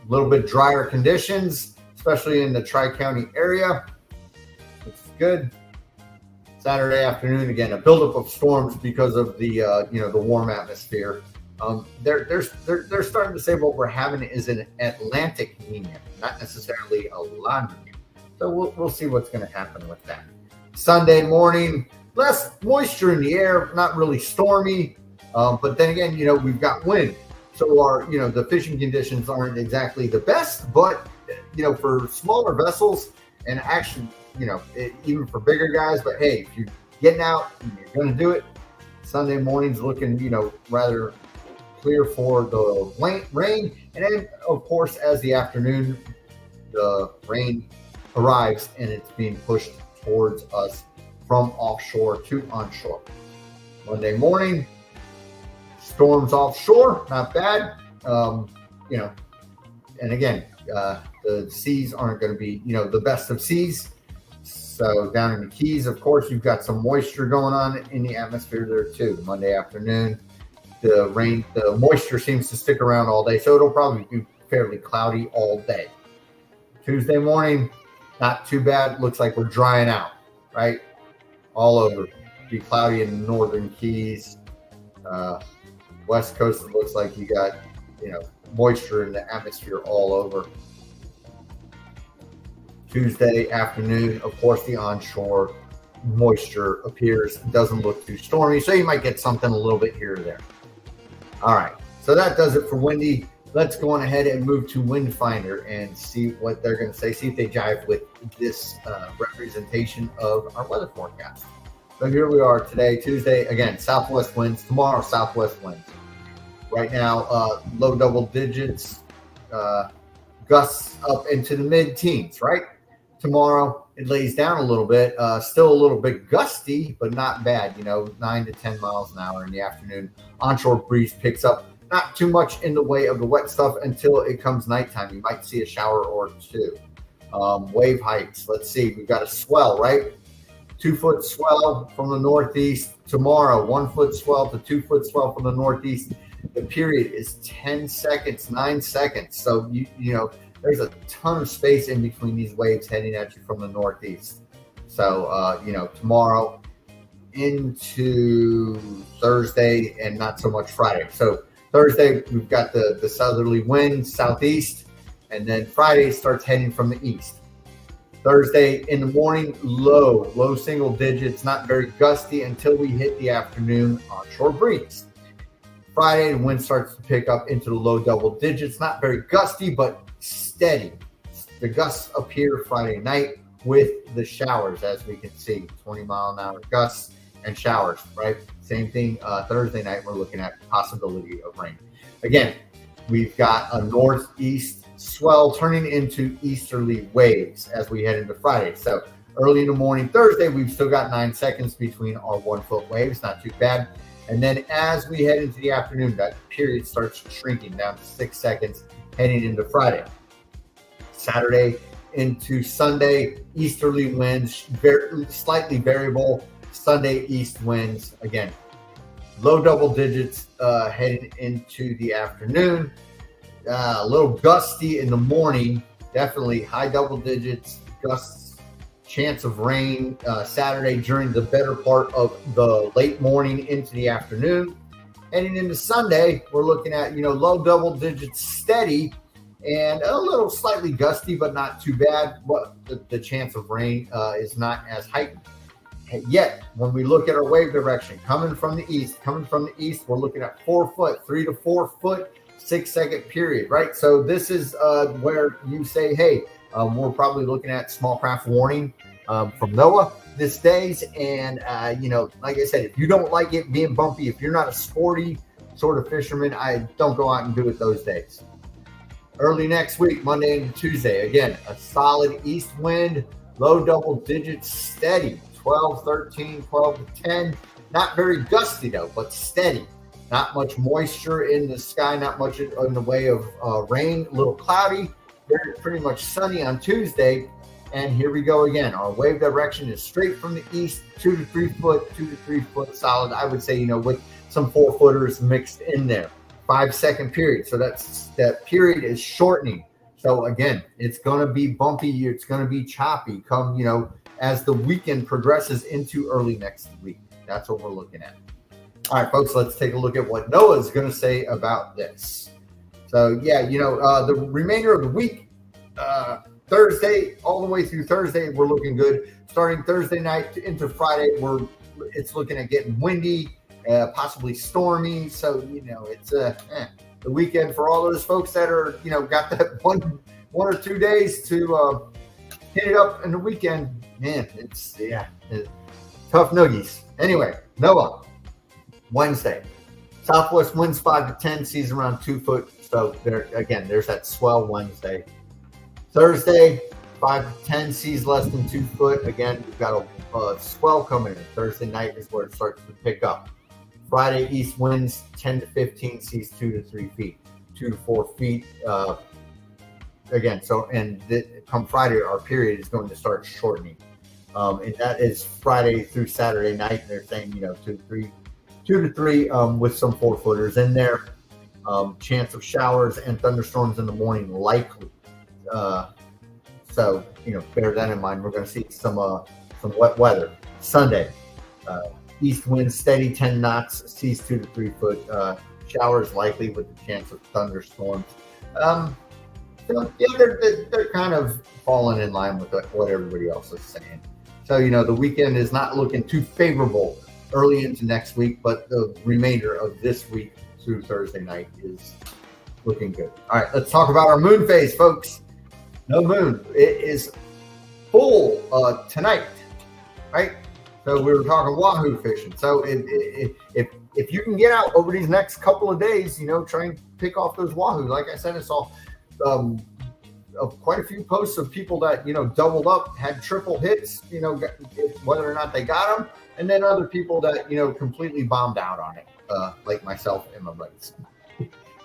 little bit drier conditions, especially in the Tri-County area, which is good. Saturday afternoon, again, a buildup of storms because of the the warm atmosphere. They're starting to say what we're having is an Atlantic Nina, not necessarily a La Nina. So we'll see what's going to happen with that. Sunday morning, less moisture in the air, not really stormy, but then again, we've got wind. So the fishing conditions aren't exactly the best, but for smaller vessels and actually, even for bigger guys, but hey, if you're getting out and you're going to do it, Sunday morning's looking, rather clear for the rain. And then, of course, as the afternoon, the rain arrives and it's being pushed towards us from offshore to onshore. Monday morning, storms offshore, not bad. And again, the seas aren't going to be, the best of seas. So down in the Keys, of course, you've got some moisture going on in the atmosphere there too. Monday afternoon, the moisture seems to stick around all day, so it'll probably be fairly cloudy all day. Tuesday morning, not too bad. Looks like we're drying out, right? All over. Be cloudy in the northern Keys. West Coast, it looks like you got, moisture in the atmosphere all over. Tuesday afternoon, of course, the onshore moisture appears. It doesn't look too stormy, so you might get something a little bit here or there. All right, so that does it for windy. Let's go on ahead and move to WindFinder and see what they're going to say, see if they jive with this representation of our weather forecast. So here we are today, Tuesday. Again, southwest winds. Tomorrow, southwest winds. Right now, low double digits, gusts up into the mid-teens, right? Tomorrow, it lays down a little bit. Still a little bit gusty, but not bad. 9 to 10 miles an hour in the afternoon. Onshore breeze picks up. Not too much in the way of the wet stuff until it comes nighttime. You might see a shower or two. Wave heights. Let's see. We've got a swell, right? 2-foot swell from the northeast. Tomorrow, 1-foot swell to 2-foot swell from the northeast. The period is 10 seconds, 9 seconds. So, there's a ton of space in between these waves heading at you from the northeast. So, tomorrow into Thursday and not so much Friday. So, Thursday, we've got the southerly wind, southeast, and then Friday starts heading from the east. Thursday in the morning, low single digits, not very gusty until we hit the afternoon onshore breeze. Friday, the wind starts to pick up into the low double digits, not very gusty, but steady. The gusts appear Friday night with the showers, as we can see, 20-mile-an-hour gusts and showers, right? Same thing Thursday night, we're looking at possibility of rain. Again, we've got a northeast swell turning into easterly waves as we head into Friday. So early in the morning, Thursday, we've still got 9 seconds between our 1-foot waves, not too bad. And then as we head into the afternoon, that period starts shrinking down to 6 seconds heading into Friday. Saturday into Sunday, easterly winds, slightly variable. Sunday east winds, again, low double digits heading into the afternoon. A little gusty in the morning, definitely high double digits, gusts, chance of rain Saturday during the better part of the late morning into the afternoon. Heading into Sunday, we're looking at, low double digits steady and a little slightly gusty, but not too bad. But the chance of rain is not as heightened. Yet, when we look at our wave direction coming from the east, we're looking at 4 foot, 3 to 4 foot, 6 second period, right? So this is where you say, hey, we're probably looking at small craft warning from NOAA this days. And, like I said, if you don't like it being bumpy, if you're not a sporty sort of fisherman, I don't go out and do it those days. Early next week, Monday and Tuesday, again, a solid east wind, low double digits, steady. 12, 13, 12 to 10. Not very gusty, though, but steady. Not much moisture in the sky, not much in the way of rain. A little cloudy, pretty much sunny on Tuesday. And here we go again. Our wave direction is straight from the east, 2 to 3 foot solid. I would say, with some 4-footers mixed in there. 5 second period. So that period is shortening. So again, it's going to be bumpy. It's going to be choppy come, as the weekend progresses into early next week. That's what we're looking at. All right, folks, let's take a look at what NOAA is going to say about this. So, yeah, the remainder of the week, Thursday, all the way through Thursday, we're looking good. Starting Thursday night into Friday, it's looking at getting windy, possibly stormy. So, it's the weekend for all those folks that are, got that one or 2 days to hit it up in the weekend. Man, it's tough noogies. Anyway, NOAA, Wednesday, southwest winds 5 to 10, seas around 2 foot. So there's that swell Wednesday. Thursday, 5 to 10, seas less than 2 foot. Again, we've got a swell coming in. Thursday night is where it starts to pick up. Friday, east winds 10 to 15, seas 2 to 3 feet, 2 to 4 feet. Come Friday, our period is going to start shortening. And that is Friday through Saturday night. They're saying, 2 to 3 with some 4-footers in there. Chance of showers and thunderstorms in the morning likely. So bear that in mind. We're going to see some wet weather. Sunday, east wind steady 10 knots, seas 2 to 3 foot. Showers likely with the chance of thunderstorms. They're kind of falling in line with what everybody else is saying. So, the weekend is not looking too favorable early into next week, but the remainder of this week through Thursday night is looking good. All right, let's talk about our moon phase, folks. No moon. It is full tonight, right? So we were talking wahoo fishing. So if you can get out over these next couple of days, try and pick off those wahoo. Like I said, I saw quite a few posts of people that doubled up, had triple hits, whether or not they got them, and then other people that completely bombed out on it, like myself and my buddies.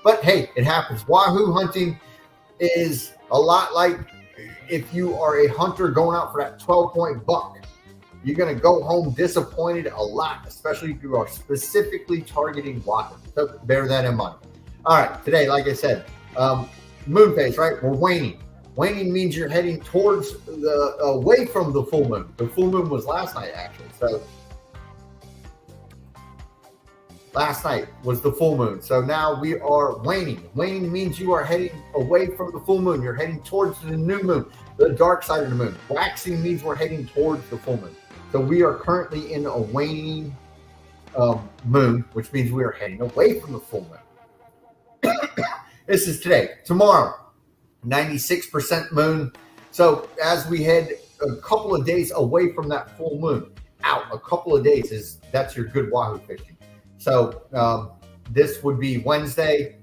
But hey, it happens. Wahoo hunting is a lot like if you are a hunter going out for that 12-point buck. You're going to go home disappointed a lot, especially if you are specifically targeting wahoo. So bear that in mind. All right, today, like I said, moon phase, right? We're waning. Waning means you're heading towards away from the full moon. The full moon was last night, actually. So last night was the full moon. So now we are waning. Waning means you are heading away from the full moon. You're heading towards the new moon, the dark side of the moon. Waxing means we're heading towards the full moon. So we are currently in a waning moon, which means we are heading away from the full moon. This is today. Tomorrow, 96% moon. So as we head a couple of days away from that full moon, out a couple of days, that's your good wahoo fishing. So this would be Wednesday,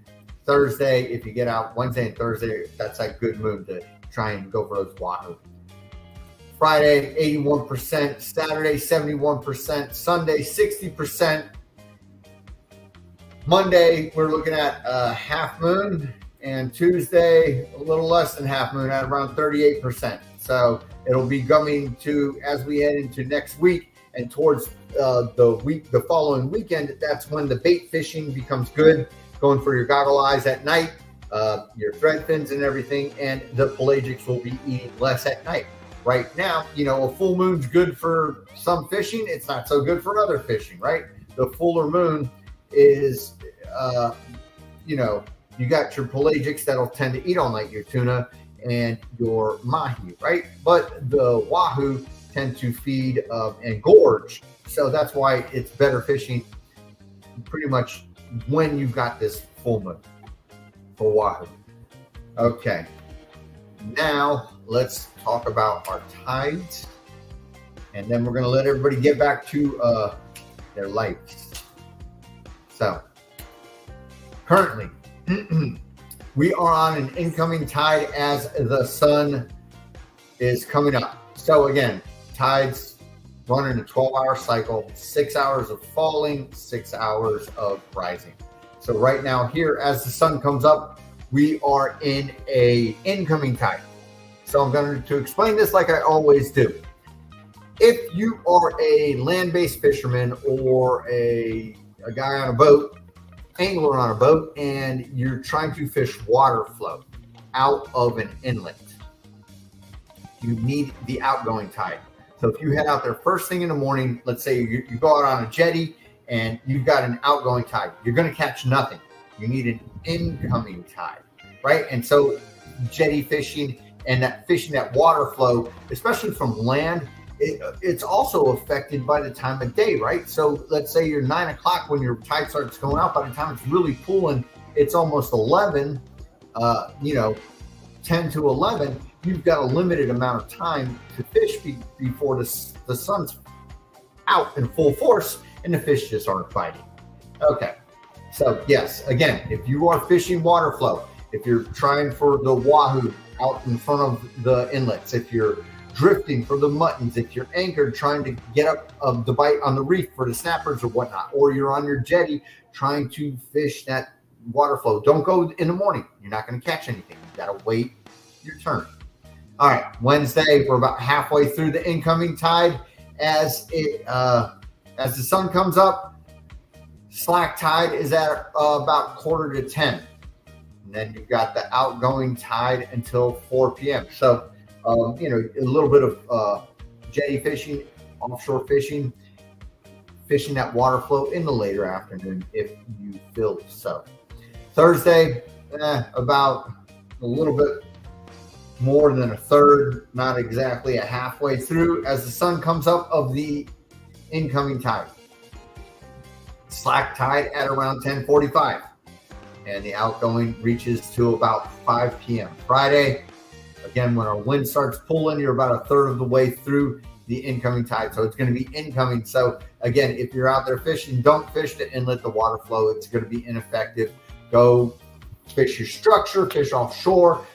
Thursday. If you get out Wednesday and Thursday, that's that good moon to try and go for those wahoo. Friday, 81%. Saturday, 71%. Sunday, 60%. Monday, we're looking at half moon, and Tuesday, a little less than half moon at around 38%. So it'll be coming to, as we head into next week and towards the following weekend, that's when the bait fishing becomes good, going for your goggle eyes at night, your thread fins and everything, and the pelagics will be eating less at night. Right now, a full moon's good for some fishing. It's not so good for other fishing, right? The fuller moon is, you got your pelagics that'll tend to eat all night, your tuna and your mahi, right? But the wahoo tend to feed and gorge. So that's why it's better fishing pretty much when you've got this full moon for wahoo. Okay. Now let's talk about our tides, and then we're going to let everybody get back to their lives. So currently we are on an incoming tide as the sun is coming up. So again, tides running a 12-hour cycle, 6 hours of falling, 6 hours of rising. So right now here, as the sun comes up, we are in a incoming tide. So I'm going to explain this like I always do. If you are a land-based fisherman or a guy on a boat, angler on a boat, and you're trying to fish water flow out of an inlet, you need the outgoing tide. So if you head out there first thing in the morning, let's say you go out on a jetty and you've got an outgoing tide, you're going to catch nothing. You need an incoming tide, right? And so jetty fishing and that fishing, that water flow, especially from land, it's also affected by the time of day, right? So let's say you're 9 o'clock when your tide starts going out. By the time it's really pulling, it's almost 11, 10 to 11. You've got a limited amount of time to fish before the sun's out in full force and the fish just aren't biting. Okay, so yes, again, if you are fishing water flow, if you're trying for the wahoo out in front of the inlets, if you're drifting for the muttons, if you're anchored trying to get up the bite on the reef for the snappers or whatnot, or you're on your jetty trying to fish that water flow, don't go in the morning. You're not going to catch anything. You got to wait your turn. All right, Wednesday, we're about halfway through the incoming tide. As the sun comes up, slack tide is at about 9:45. And then you've got the outgoing tide until 4 p.m. So, a little bit of jetty fishing, offshore fishing that water flow in the later afternoon if you feel so. Thursday, about a little bit more than a third, not exactly a halfway through as the sun comes up of the incoming tide. Slack tide at around 10:45. And the outgoing reaches to about 5 p.m. Friday, again, when our wind starts pulling, you're about a third of the way through the incoming tide. So it's going to be incoming. So again, if you're out there fishing, don't fish the inlet, the water flow. It's going to be ineffective. Go fish your structure, fish offshore,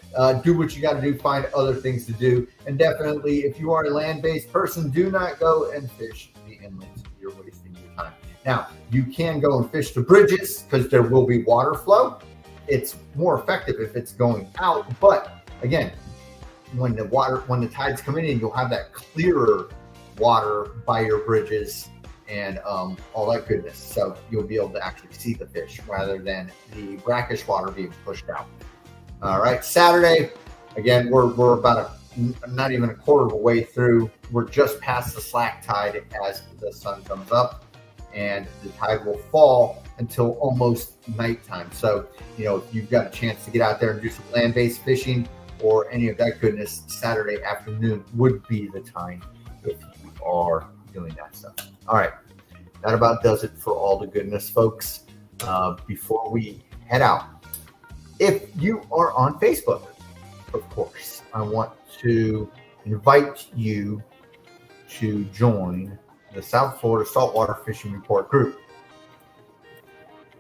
do what you got to do, find other things to do. And definitely, if you are a land-based person, do not go and fish the inlets. You're wasting your time. Now, you can go and fish the bridges because there will be water flow. It's more effective if it's going out. But again, when the tide's coming in, you'll have that clearer water by your bridges and all that goodness. So you'll be able to actually see the fish rather than the brackish water being pushed out. All right, Saturday, again, we're about not even a quarter of a way through. We're just past the slack tide as the sun comes up, and the tide will fall until almost nighttime. So, if you've got a chance to get out there and do some land-based fishing or any of that goodness, Saturday afternoon would be the time if you are doing that stuff. All right, that about does it for all the goodness, folks. Before we head out, if you are on Facebook, of course, I want to invite you to join the South Florida Saltwater Fishing Report group.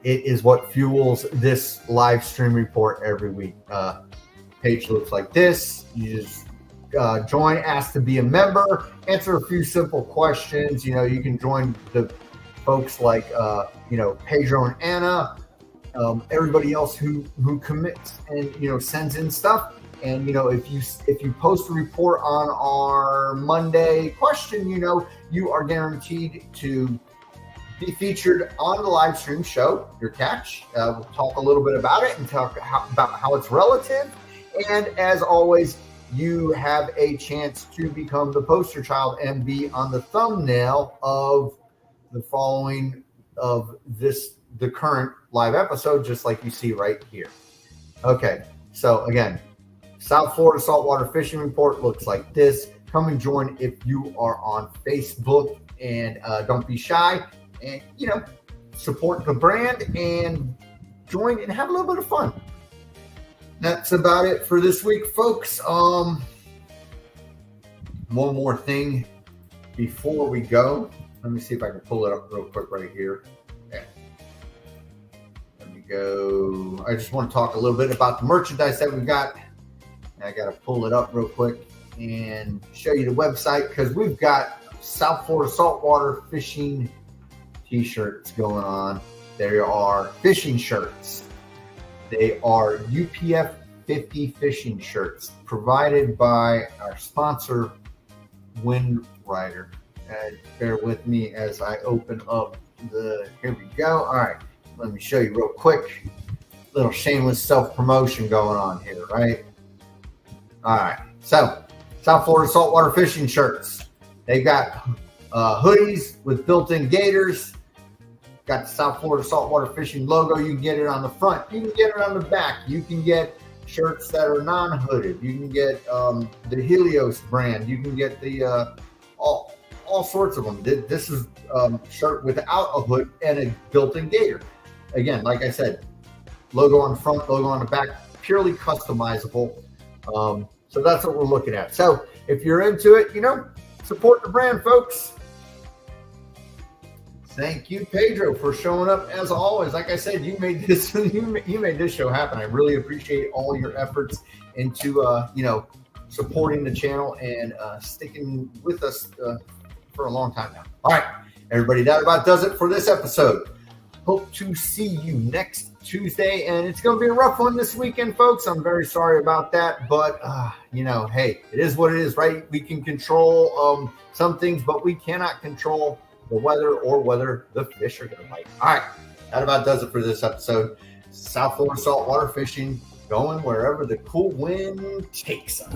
It is what fuels this live stream report every week. Page looks like this. You just join, ask to be a member, answer a few simple questions. You can join the folks like Pedro and Anna, everybody else who commits and sends in stuff. And if you post a report on our Monday question, you are guaranteed to be featured on the live stream show, your catch. We'll talk a little bit about it and talk about how it's relative. And as always, you have a chance to become the poster child and be on the thumbnail of the following of the current live episode, just like you see right here. Okay, so again, South Florida Saltwater Fishing Report looks like this. Come and join if you are on Facebook, and don't be shy, and support the brand and join and have a little bit of fun. That's about it for this week, folks. One more thing before we go. Let me see if I can pull it up real quick right here. Okay. Let me go. I just want to talk a little bit about the merchandise that we've got. I got to pull it up real quick and show you the website, because we've got South Florida Saltwater Fishing t-shirts going on. There are fishing shirts. They are UPF 50 fishing shirts provided by our sponsor, WindRider. Bear with me as I open up here we go. All right, let me show you real quick. Little shameless self-promotion going on here, right? All right, so South Florida Saltwater Fishing shirts. They've got hoodies with built-in gaiters, Got the South Florida Saltwater Fishing logo. You can get it on the front. You can get it on the back. You can get shirts that are non-hooded. You can get the Helios brand. You can get the all sorts of them. This is shirt without a hood and a built-in gator. Again, like I said, logo on the front, logo on the back, purely customizable. So that's what we're looking at. So if you're into it, support the brand, folks. Thank you, Pedro, for showing up as always. Like I said, you made this you made this show happen. I really appreciate all your efforts into supporting the channel and sticking with us for a long time now. All right, everybody, that about does it for this episode. Hope to see you next Tuesday, and it's going to be a rough one this weekend, folks. I'm very sorry about that, but hey, it is what it is, right? We can control some things, but we cannot control the weather or whether the fish are going to bite. All right, that about does it for this episode. South Florida saltwater fishing, going wherever the cool wind takes us.